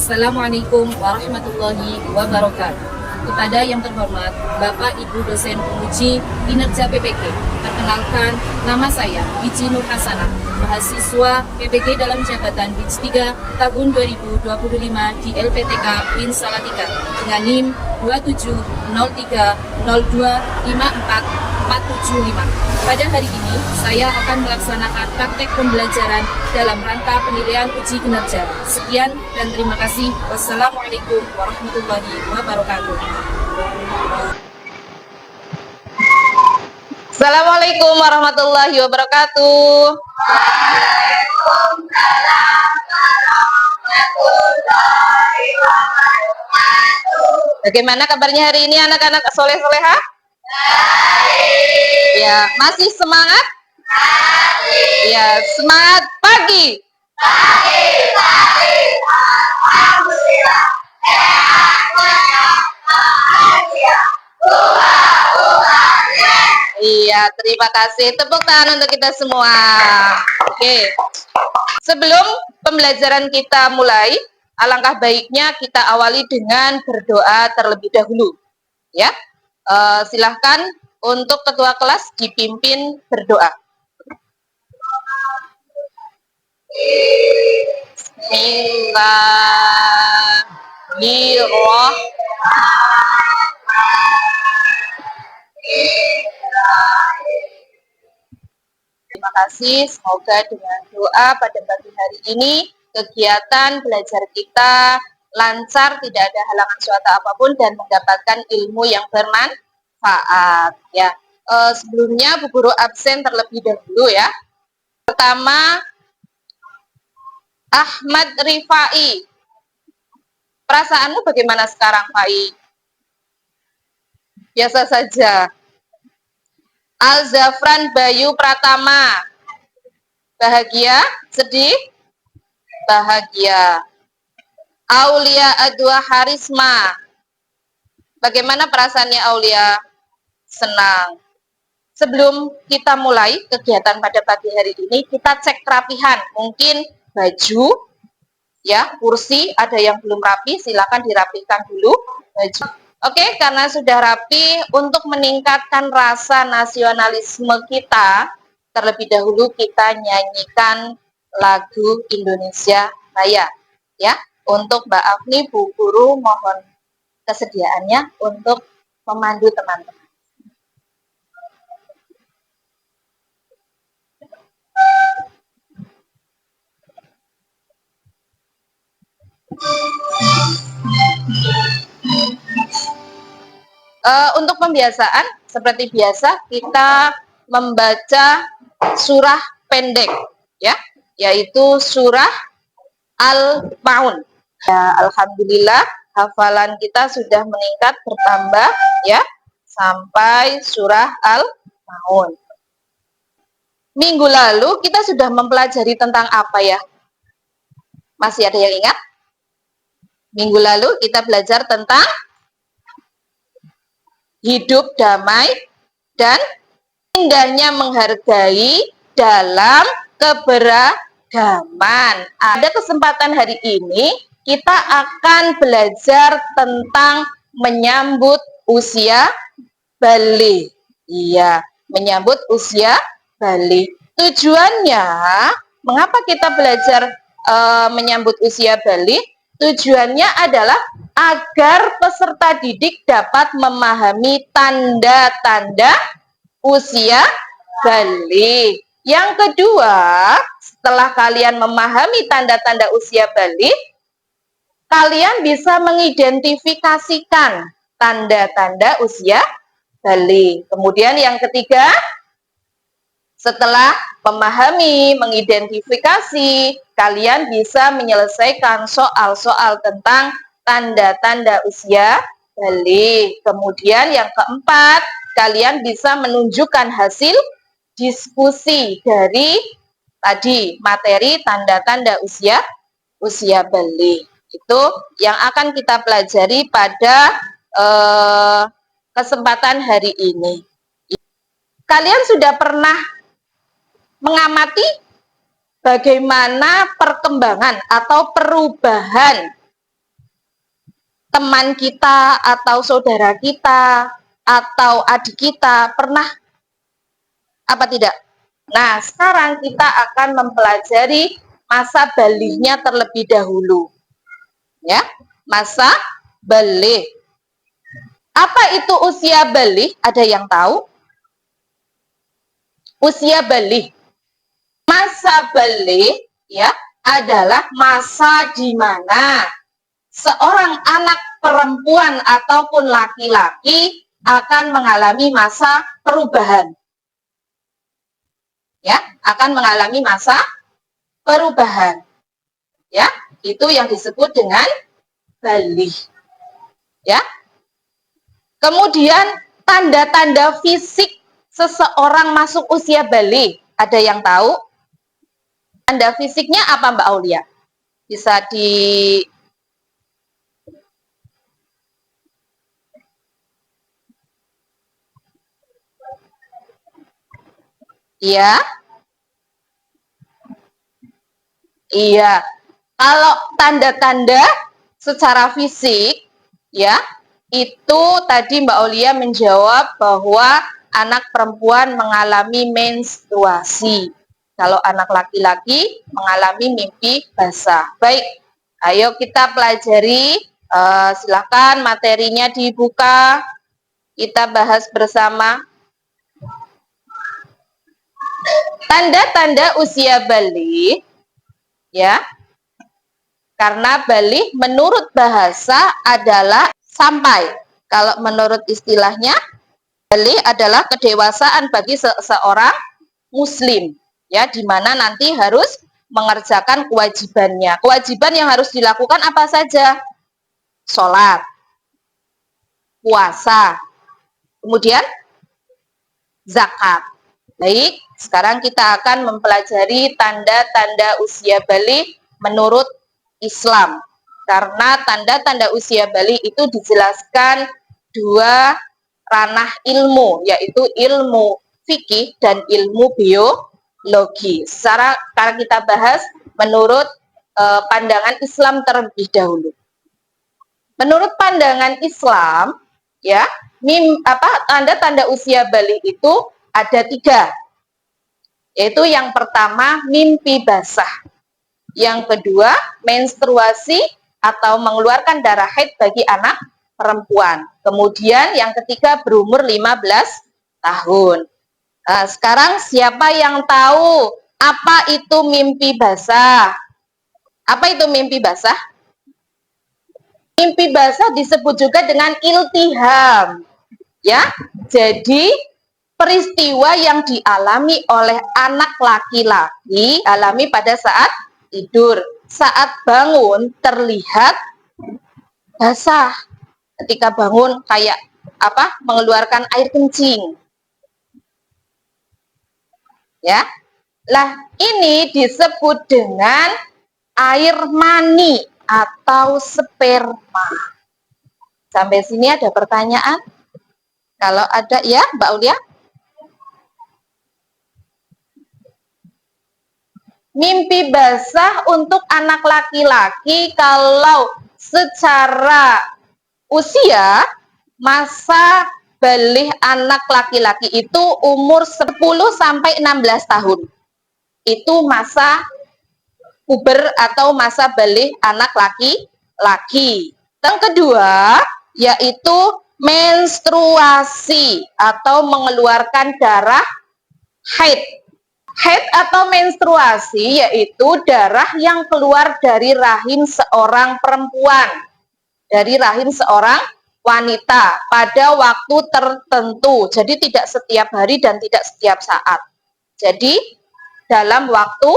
Assalamualaikum warahmatullahi wabarakatuh. Kepada yang terhormat Bapak Ibu dosen penguji kinerja PPG, perkenalkan nama saya Wiji Nur Hasanah, mahasiswa PPG dalam jabatan BINS 3 tahun 2025 di LPTK BINS Salatiga dengan NIM 2703025475. Pada hari ini, saya akan melaksanakan praktek pembelajaran dalam rangka penilaian uji kinerja. Sekian dan terima kasih. Wassalamualaikum warahmatullahi wabarakatuh. Assalamualaikum warahmatullahi wabarakatuh. Waalaikumsalam warahmatullahi wabarakatuh. Bagaimana kabarnya hari ini anak-anak soleh-soleha? Baik. Ya, masih semangat? Masih. Ya, semangat pagi. Pagi. Alhamdulillah. Sehatnya bahagia. Iya, terima kasih. Tepuk tangan untuk kita semua. Oke. Sebelum pembelajaran kita mulai, alangkah baiknya kita awali dengan berdoa terlebih dahulu. Ya. Silahkan untuk ketua kelas dipimpin berdoa. Terima kasih, semoga dengan doa pada pagi hari ini kegiatan belajar kita lancar, tidak ada halangan suatu apapun dan mendapatkan ilmu yang bermanfaat. Ya, sebelumnya Bu Guru absen terlebih dahulu ya. Pertama, Ahmad Rifai. Perasaanmu bagaimana sekarang, Fai? Biasa saja. Al-Zafran Bayu Pratama. Bahagia? Sedih? Bahagia. Aulia Adwa Harisma. Bagaimana perasaannya Aulia? Senang. Sebelum kita mulai kegiatan pada pagi hari ini, kita cek kerapihan. Mungkin baju, ya, kursi, ada yang belum rapi, silakan dirapikan dulu baju. Oke, karena sudah rapi, untuk meningkatkan rasa nasionalisme kita, terlebih dahulu kita nyanyikan lagu Indonesia Raya, ya. Untuk Mbak Afni, Bu Guru mohon kesediaannya untuk memandu teman-teman. Untuk pembiasaan, seperti biasa kita membaca surah pendek, ya, yaitu surah Al-Maun. Ya, alhamdulillah hafalan kita sudah meningkat bertambah, ya, sampai surah Al-Maun. Minggu lalu kita sudah mempelajari tentang apa ya? Masih ada yang ingat? Minggu lalu kita belajar tentang hidup damai dan indahnya menghargai dalam keberagaman. Ada kesempatan hari ini kita akan belajar tentang menyambut usia balik. Iya, menyambut usia balik. Tujuannya, mengapa kita belajar menyambut usia balik? Tujuannya adalah agar peserta didik dapat memahami tanda-tanda usia balik. Yang kedua, setelah kalian memahami tanda-tanda usia balik, kalian bisa mengidentifikasikan tanda-tanda usia balik. Kemudian yang ketiga, setelah memahami, mengidentifikasi, kalian bisa menyelesaikan soal-soal tentang tanda-tanda usia balik. Kemudian yang keempat, kalian bisa menunjukkan hasil diskusi dari tadi materi tanda-tanda usia balik. Itu yang akan kita pelajari pada kesempatan hari ini. Kalian sudah pernah mengamati bagaimana perkembangan atau perubahan teman kita atau saudara kita atau adik kita pernah apa tidak? Nah, sekarang kita akan mempelajari masa balignya terlebih dahulu. Ya, masa baligh. Apa itu usia baligh? Ada yang tahu? Usia baligh. Masa baligh ya adalah masa di mana seorang anak perempuan ataupun laki-laki akan mengalami masa perubahan. Ya, akan mengalami masa perubahan. Ya, itu yang disebut dengan baligh. Ya. Kemudian tanda-tanda fisik seseorang masuk usia baligh, ada yang tahu? Tanda fisiknya apa Mbak Aulia? Bisa di Iya. Iya. Kalau tanda-tanda secara fisik ya, itu tadi Mbak Aulia menjawab bahwa anak perempuan mengalami menstruasi. Kalau anak laki-laki mengalami mimpi basah. Baik, ayo kita pelajari. Silakan materinya dibuka. Kita bahas bersama. Tanda-tanda usia baligh, ya. Karena baligh menurut bahasa adalah sampai. Kalau menurut istilahnya, baligh adalah kedewasaan bagi seseorang muslim, ya, di mana nanti harus mengerjakan kewajibannya. Kewajiban yang harus dilakukan apa saja? Sholat, puasa, kemudian zakat. Baik, sekarang kita akan mempelajari tanda-tanda usia baligh menurut Islam. Karena tanda-tanda usia baligh itu dijelaskan dua ranah ilmu, yaitu ilmu fikih dan ilmu biologi. Secara kita bahas menurut pandangan Islam terlebih dahulu. Menurut pandangan Islam, ya, tanda-tanda usia baligh itu ada 3, yaitu yang pertama mimpi basah, yang kedua menstruasi atau mengeluarkan darah haid bagi anak perempuan, kemudian yang ketiga berumur 15 tahun. Nah, sekarang siapa yang tahu apa itu mimpi basah? Apa itu mimpi basah? Mimpi basah disebut juga dengan iltiham, ya. Jadi peristiwa yang dialami oleh anak laki-laki alami pada saat tidur. Saat bangun terlihat basah. Ketika bangun kayak apa? Mengeluarkan air kencing. Ya. Lah, ini disebut dengan air mani atau sperma. Sampai sini ada pertanyaan? Kalau ada ya, Mbak Aulia? Mimpi basah untuk anak laki-laki kalau secara usia masa baligh anak laki-laki itu umur 10 sampai 16 tahun. Itu masa puber atau masa baligh anak laki-laki. Yang kedua yaitu menstruasi atau mengeluarkan darah haid. Haid atau menstruasi yaitu darah yang keluar dari rahim seorang perempuan, dari rahim seorang wanita pada waktu tertentu. Jadi tidak setiap hari dan tidak setiap saat. Jadi dalam waktu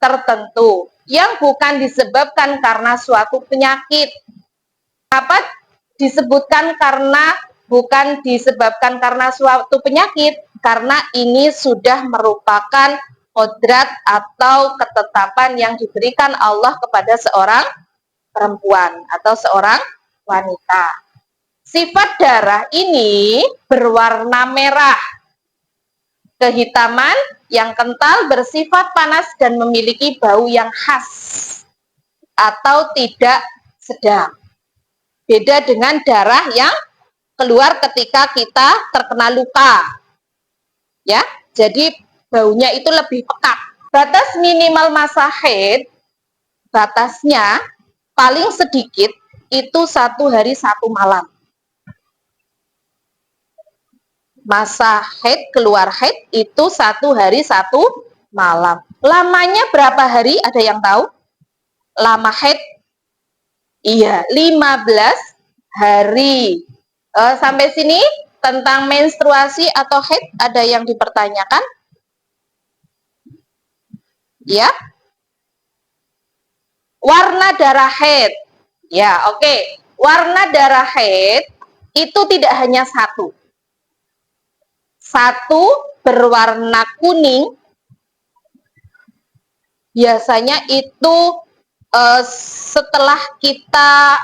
tertentu yang bukan disebabkan karena suatu penyakit. Apa disebutkan karena bukan disebabkan karena suatu penyakit? Karena ini sudah merupakan kodrat atau ketetapan yang diberikan Allah kepada seorang perempuan atau seorang wanita. Sifat darah ini berwarna merah, kehitaman yang kental, bersifat panas dan memiliki bau yang khas atau tidak sedap. Beda dengan darah yang keluar ketika kita terkena luka. Ya, jadi baunya itu lebih pekat. Batas minimal masa haid, batasnya paling sedikit itu 1 hari 1 malam. Masa haid, keluar haid itu 1 hari 1 malam. Lamanya berapa hari? Ada yang tahu? Lama haid? Iya, 15 hari. Sampai sini tentang menstruasi atau haid ada yang dipertanyakan? Ya. Warna darah haid. Ya, oke. Warna darah haid itu tidak hanya satu. Satu berwarna kuning, biasanya itu setelah kita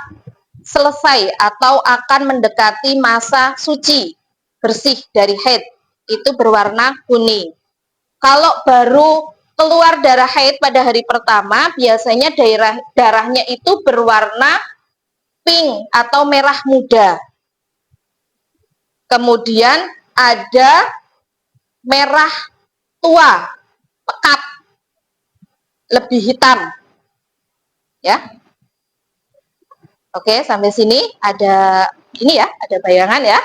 selesai atau akan mendekati masa suci, bersih dari haid, itu berwarna kuning. Kalau baru keluar darah haid pada hari pertama, biasanya darahnya itu berwarna pink atau merah muda. Kemudian ada merah tua, pekat, lebih hitam. Ya. Oke, sampai sini ada ini ya, ada bayangan ya.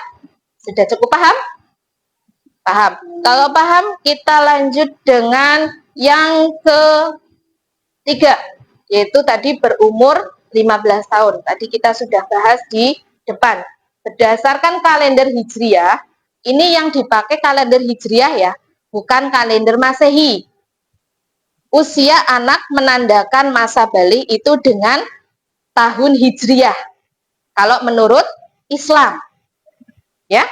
Sudah cukup paham? Paham. Kalau paham, kita lanjut dengan yang ketiga, yaitu tadi berumur 15 tahun. Tadi kita sudah bahas di depan. Berdasarkan kalender Hijriah, ini yang dipakai kalender Hijriah ya, bukan kalender Masehi. Usia anak menandakan masa balik itu dengan tahun Hijriah. Kalau menurut Islam. Ya.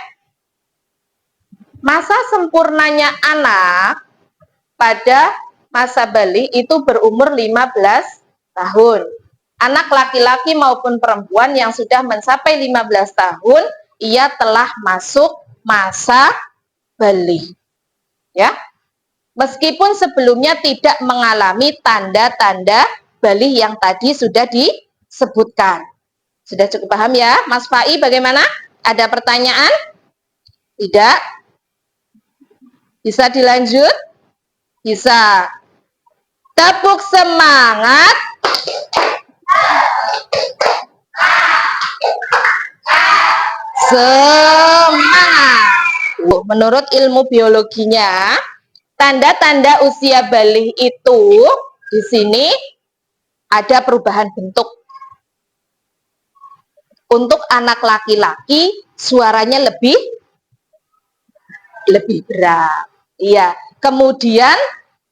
Masa sempurnanya anak pada masa balik itu berumur 15 tahun. Anak laki-laki maupun perempuan yang sudah mencapai 15 tahun, ia telah masuk masa balik. Ya. Meskipun sebelumnya tidak mengalami tanda-tanda balik yang tadi sudah disebutkan. Sudah cukup paham ya? Mas Fai bagaimana? Ada pertanyaan? Tidak? Bisa dilanjut? Bisa. Tepuk semangat. Semangat. Menurut ilmu biologinya, tanda-tanda usia balik itu di sini ada perubahan bentuk. Untuk anak laki-laki suaranya lebih berat. Iya. Kemudian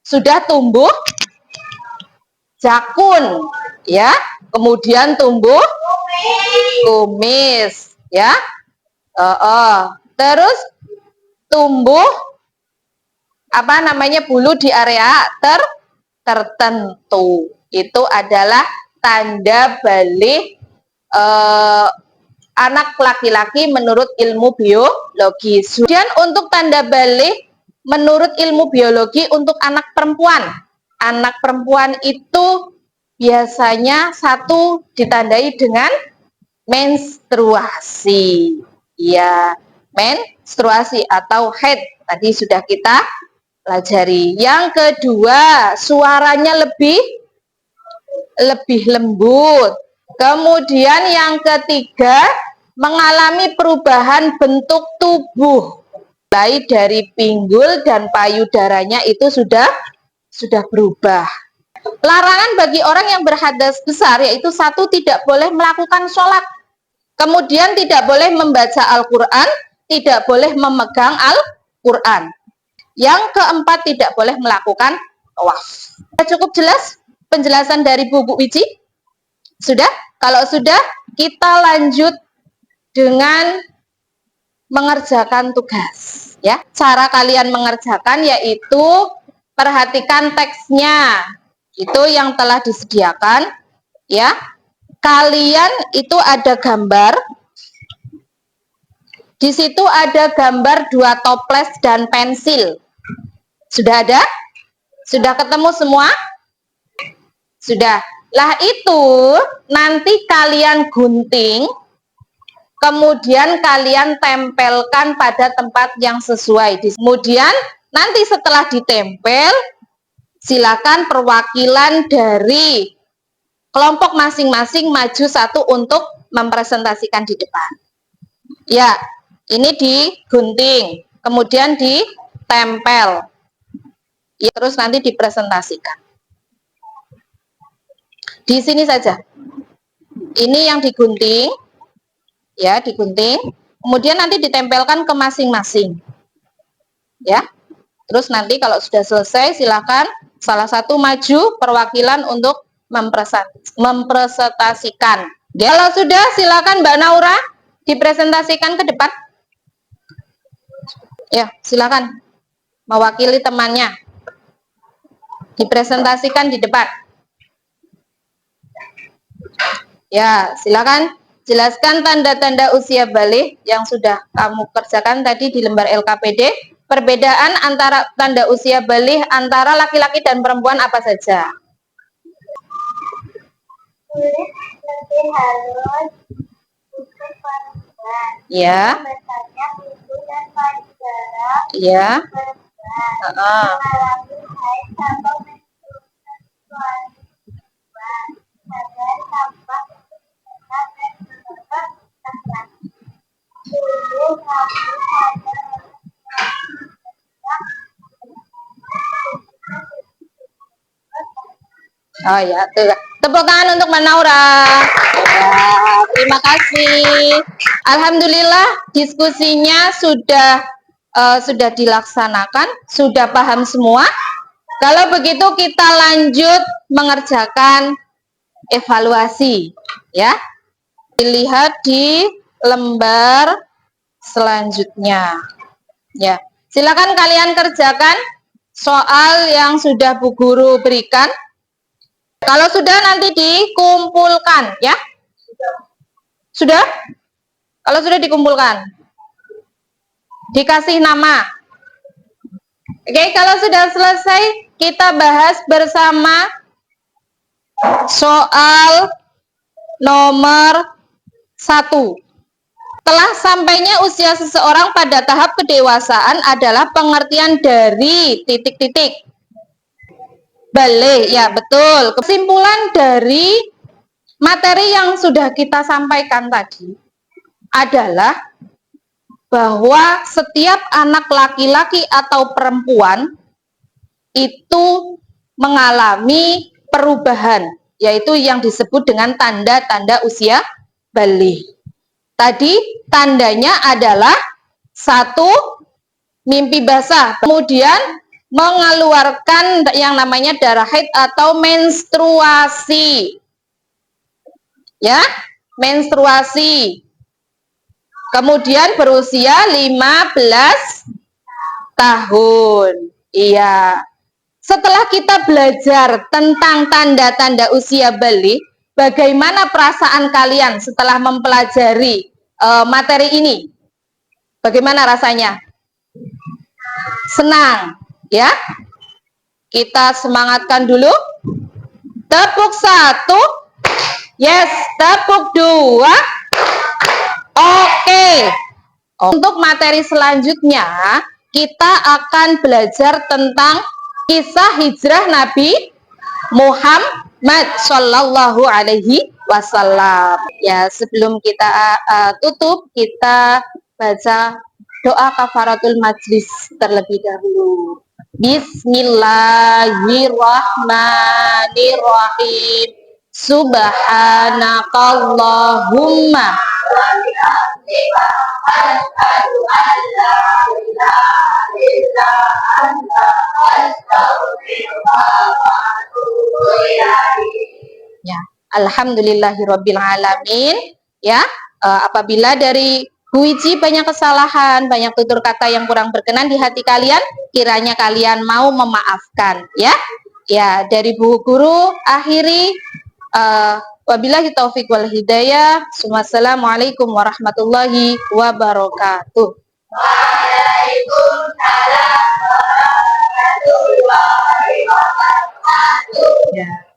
sudah tumbuh jakun, ya. Kemudian tumbuh kumis, ya. Terus tumbuh bulu di area tertentu. Itu adalah tanda balik anak laki-laki menurut ilmu biologi. Kemudian untuk tanda balik menurut ilmu biologi untuk anak perempuan. Anak perempuan itu biasanya satu ditandai dengan menstruasi. Ya, menstruasi atau haid. Tadi sudah kita pelajari. Yang kedua, suaranya lebih lembut. Kemudian yang ketiga, mengalami perubahan bentuk tubuh. Mulai dari pinggul dan payudaranya itu sudah berubah. Larangan bagi orang yang berhadas besar yaitu satu, tidak boleh melakukan sholat. Kemudian tidak boleh membaca Al-Quran, tidak boleh memegang Al-Quran. Yang keempat, tidak boleh melakukan tawaf. Cukup jelas penjelasan dari Bu Wiji? Sudah? Kalau sudah, kita lanjut dengan mengerjakan tugas. Ya, cara kalian mengerjakan yaitu perhatikan teksnya. Itu yang telah disediakan. Ya, kalian itu ada gambar. Di situ ada gambar 2 toples dan pensil. Sudah ada? Sudah ketemu semua? Sudah. Lah itu nanti kalian gunting kemudian kalian tempelkan pada tempat yang sesuai. Kemudian nanti setelah ditempel, silakan perwakilan dari kelompok masing-masing maju satu untuk mempresentasikan di depan. Ya, ini digunting, kemudian ditempel. Ya, terus nanti dipresentasikan. Di sini saja. Ini yang digunting. Ya, digunting. Kemudian nanti ditempelkan ke masing-masing. Ya. Terus nanti kalau sudah selesai, silakan salah satu maju perwakilan untuk mempresentasikan. Kalau sudah, silakan Mbak Naura dipresentasikan ke depan. Ya, silakan mewakili temannya. Dipresentasikan di depan. Ya, silakan jelaskan tanda-tanda usia balik yang sudah kamu kerjakan tadi di lembar LKPD. Perbedaan antara tanda usia balik antara laki-laki dan perempuan apa saja? Lebih halus untuk perempuan. Ya. Besarnya ibu dan payudara. Ya. Perempuan mengalami haid atau menstruasi perempuan. Sadar tampak dan menurut laki-laki. Tubuh rambut pada Oh ya, tuh. Tepuk tangan untuk Mbak Naura. Ya, terima kasih. Alhamdulillah diskusinya sudah dilaksanakan, sudah paham semua. Kalau begitu kita lanjut mengerjakan evaluasi, ya. Dilihat di lembar selanjutnya. Ya, silakan kalian kerjakan soal yang sudah Bu Guru berikan. Kalau sudah nanti dikumpulkan, ya. Sudah? Kalau sudah dikumpulkan, dikasih nama. Oke, kalau sudah selesai, kita bahas bersama soal nomor 1. Telah sampainya usia seseorang pada tahap kedewasaan adalah pengertian dari titik-titik. Balik, ya betul. Kesimpulan dari materi yang sudah kita sampaikan tadi adalah bahwa setiap anak laki-laki atau perempuan itu mengalami perubahan, yaitu yang disebut dengan tanda-tanda usia balik. Tadi tandanya adalah 1, mimpi basah, kemudian mengeluarkan yang namanya darah haid atau menstruasi. Ya, menstruasi. Kemudian berusia 15 tahun. Iya. Setelah kita belajar tentang tanda-tanda usia balik, bagaimana perasaan kalian setelah mempelajari materi ini? Bagaimana rasanya? Senang, ya? Kita semangatkan dulu. Tepuk 1. Yes, tepuk 2. Oke. Untuk materi selanjutnya, kita akan belajar tentang kisah hijrah Nabi Muhammad Shallallahu Alaihi Wasallam. Ya, sebelum kita tutup, kita baca doa kafaratul majlis terlebih dahulu. Bismillahirrahmanirrahim. Subhanakallahumma ya, alhamdulillahirabbil alamin. Ya, apabila dari Bu Wiji banyak kesalahan, banyak tutur kata yang kurang berkenan di hati kalian, kiranya kalian mau memaafkan, ya. Ya, dari Bu Guru akhiri wabillahi taufik wal hidayah. Wassalamualaikum warahmatullahi wabarakatuh. Waalaikumsalam warahmatullahi wabarakatuh. Ya.